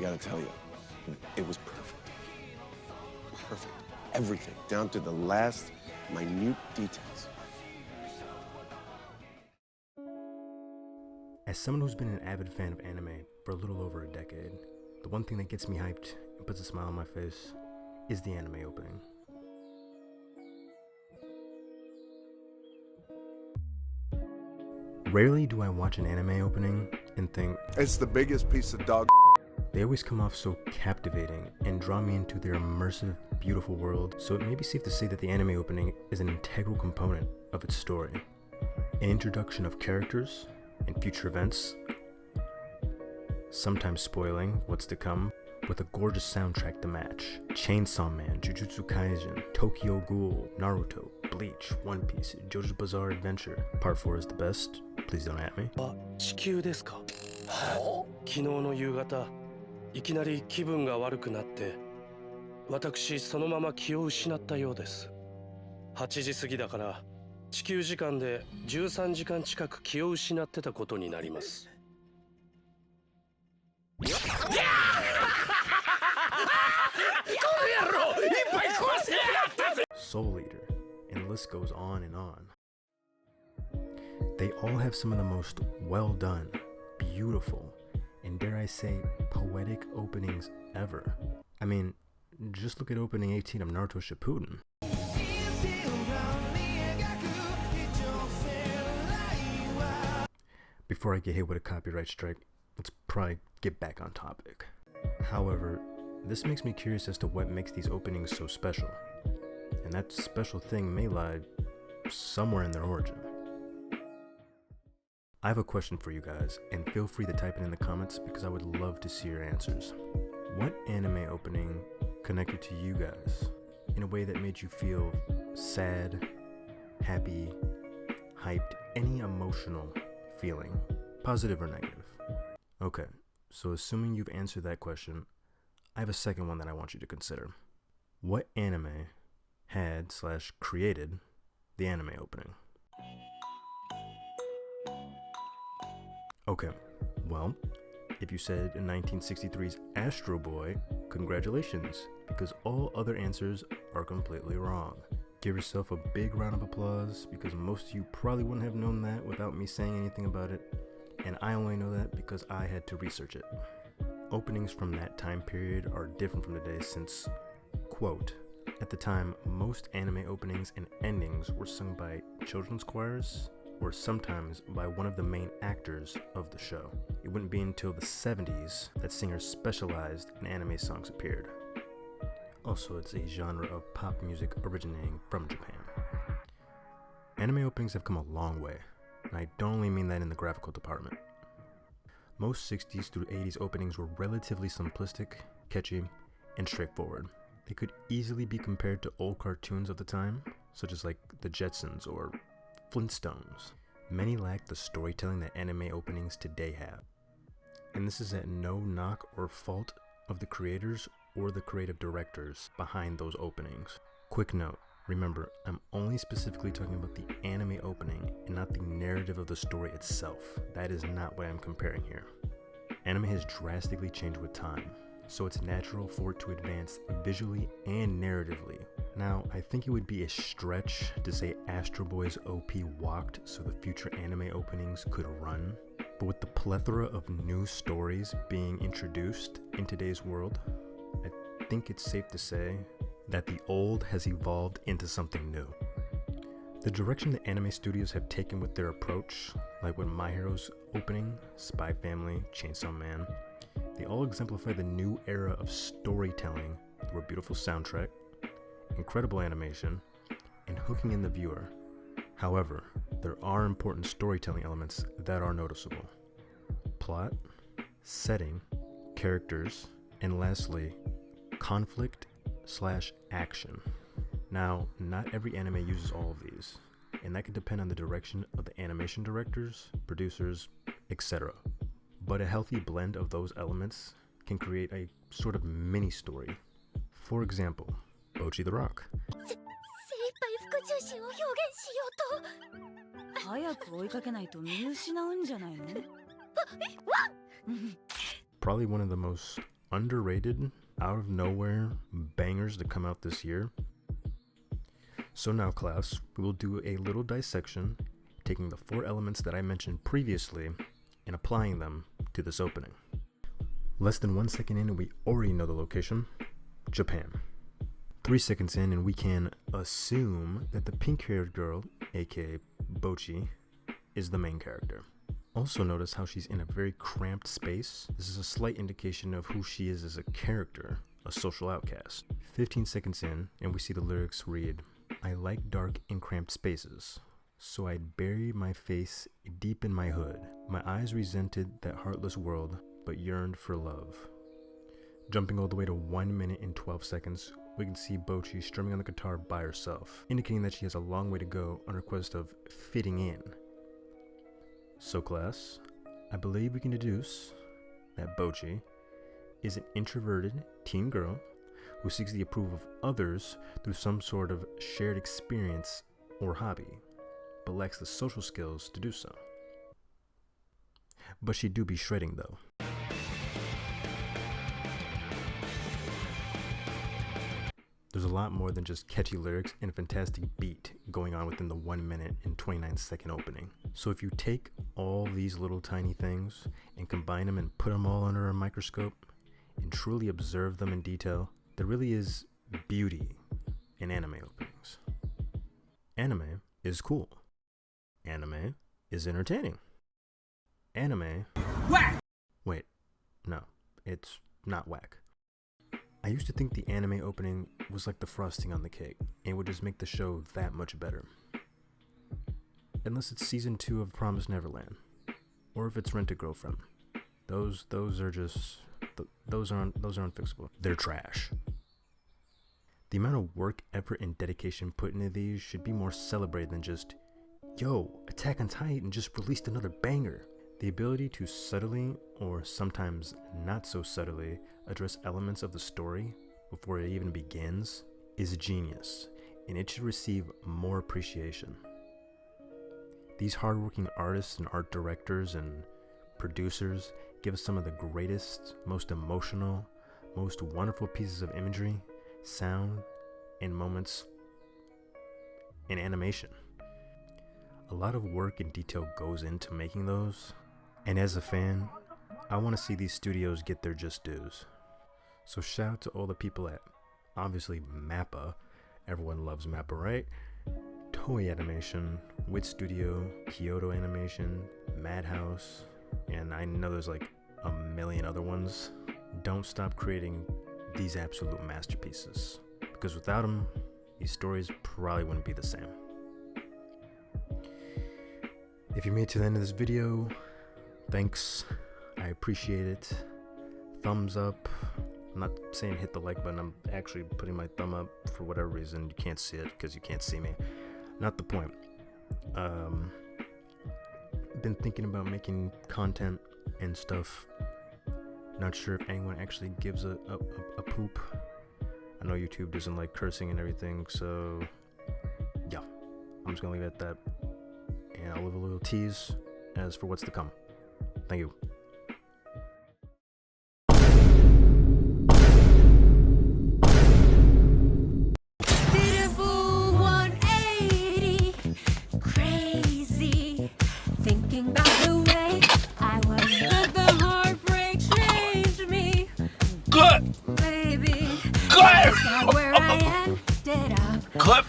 I gotta tell you, it was perfect. Perfect. Everything, down to the last minute details. As someone who's been an avid fan of anime for a little over a decade, the one thing that gets me hyped and puts a smile on my face is the anime opening. Rarely do I watch an anime opening and think, it's the biggest piece of dog. They always come off so captivating and draw me into their immersive, beautiful world, so it may be safe to say that the anime opening is an integral component of its story. An introduction of characters and future events, sometimes spoiling what's to come, with a gorgeous soundtrack to match. Chainsaw Man, Jujutsu Kaisen, Tokyo Ghoul, Naruto, Bleach, One Piece, JoJo's Bizarre Adventure. Part 4 is the best. Please don't at me. 地球ですか？昨日の夕方、いきなり気分が悪くなって、私そのまま気を失ったようです。8時過ぎだから、地球時間で13時間近く気を失ってたことになります。Soul Eater, and the list goes on and on. They all have some of the most well done, beautiful, and dare I say, poetic openings ever. I mean, just look at opening 18 of Naruto Shippuden. Before I get hit with a copyright strike, let's probably get back on topic. However, this makes me curious as to what makes these openings so special. And that special thing may lie somewhere in their origin. I have a question for you guys, and feel free to type it in the comments because I would love to see your answers. What anime opening connected to you guys in a way that made you feel sad, happy, hyped, any emotional feeling, positive or negative? Okay, so assuming you've answered that question, I have a second one that I want you to consider. What anime had/created the anime opening? Okay, well, if you said in 1963's Astro Boy, congratulations, because all other answers are completely wrong. Give yourself a big round of applause, because most of you probably wouldn't have known that without me saying anything about it, and I only know that because I had to research it. Openings from that time period are different from today since, quote, at the time, most anime openings and endings were sung by children's choirs, or sometimes by one of the main actors of the show. It wouldn't be until the 70s that singers specialized in anime songs appeared. Also, it's a genre of pop music originating from Japan. Anime openings have come a long way, and I don't only mean that in the graphical department. Most 60s through 80s openings were relatively simplistic, catchy, and straightforward. They could easily be compared to old cartoons of the time, such as like the Jetsons or Flintstones. Many lack the storytelling that anime openings today have. And this is at no knock or fault of the creators or the creative directors behind those openings. Quick note, remember, I'm only specifically talking about the anime opening and not the narrative of the story itself. That is not what I'm comparing here. Anime has drastically changed with time, so it's natural for it to advance visually and narratively. Now, I think it would be a stretch to say Astro Boy's OP walked so the future anime openings could run, but with the plethora of new stories being introduced in today's world, I think it's safe to say that the old has evolved into something new. The direction that anime studios have taken with their approach, like with My Hero's opening, Spy Family, Chainsaw Man, they all exemplify the new era of storytelling through a beautiful soundtrack, incredible animation, and hooking in the viewer. However, there are important storytelling elements that are noticeable. Plot, setting, characters, and lastly, conflict/action. Now, not every anime uses all of these, and that can depend on the direction of the animation directors, producers, etc. But a healthy blend of those elements can create a sort of mini story. For example, Bocchi the Rock. Probably one of the most underrated, out of nowhere bangers to come out this year. So now, class, we will do a little dissection, taking the 4 elements that I mentioned previously and applying them to this opening. Less than 1 second in and we already know the location, Japan. 3 seconds in and we can assume that the pink-haired girl, aka Bochi, is the main character. Also notice how she's in a very cramped space. This is a slight indication of who she is as a character, a social outcast. 15 seconds in and we see the lyrics read, "I like dark and cramped spaces, so I'd bury my face deep in my hood. My eyes resented that heartless world, but yearned for love." Jumping all the way to 1 minute and 12 seconds, we can see Bochi strumming on the guitar by herself, indicating that she has a long way to go on her quest of fitting in. So class, I believe we can deduce that Bochi is an introverted teen girl who seeks the approval of others through some sort of shared experience or hobby, but lacks the social skills to do so. But she do be shredding though. There's a lot more than just catchy lyrics and a fantastic beat going on within the 1 minute and 29 second opening. So if you take all these little tiny things and combine them and put them all under a microscope and truly observe them in detail, there really is beauty in anime openings. Anime is cool. Anime is entertaining. Anime... Whack! Wait, no, it's not whack. I used to think the anime opening was like the frosting on the cake, and would just make the show that much better. Unless it's season 2 of Promised Neverland, or if it's Rent a Girlfriend. Those are just, those are unfixable. They're trash. The amount of work, effort, and dedication put into these should be more celebrated than just, yo, Attack on Titan just released another banger. The ability to subtly, or sometimes not so subtly, address elements of the story before it even begins is genius, and it should receive more appreciation. These hardworking artists and art directors and producers give us some of the greatest, most emotional, most wonderful pieces of imagery, sound, and moments in animation. A lot of work and detail goes into making those, and as a fan, I want to see these studios get their just dues. So shout out to all the people at, obviously, MAPPA. Everyone loves MAPPA, right? Toei Animation, Wit Studio, Kyoto Animation, Madhouse, and I know there's like a million other ones. Don't stop creating these absolute masterpieces, because without them, these stories probably wouldn't be the same. If you made it to the end of this video, thanks. I appreciate it. Thumbs up. I'm not saying hit the like button. I'm actually putting my thumb up for whatever reason. You can't see it because you can't see me. Not the point. Been thinking about making content and stuff. Not sure if anyone actually gives a poop. I know YouTube doesn't like cursing and everything, so yeah. I'm just gonna leave it at that. And I'll leave a little tease as for what's to come. Thank you. Beautiful 180, crazy, thinking about the way I was, but the heartbreak changed me. Good. Baby, Good. look at where I ended up. Good.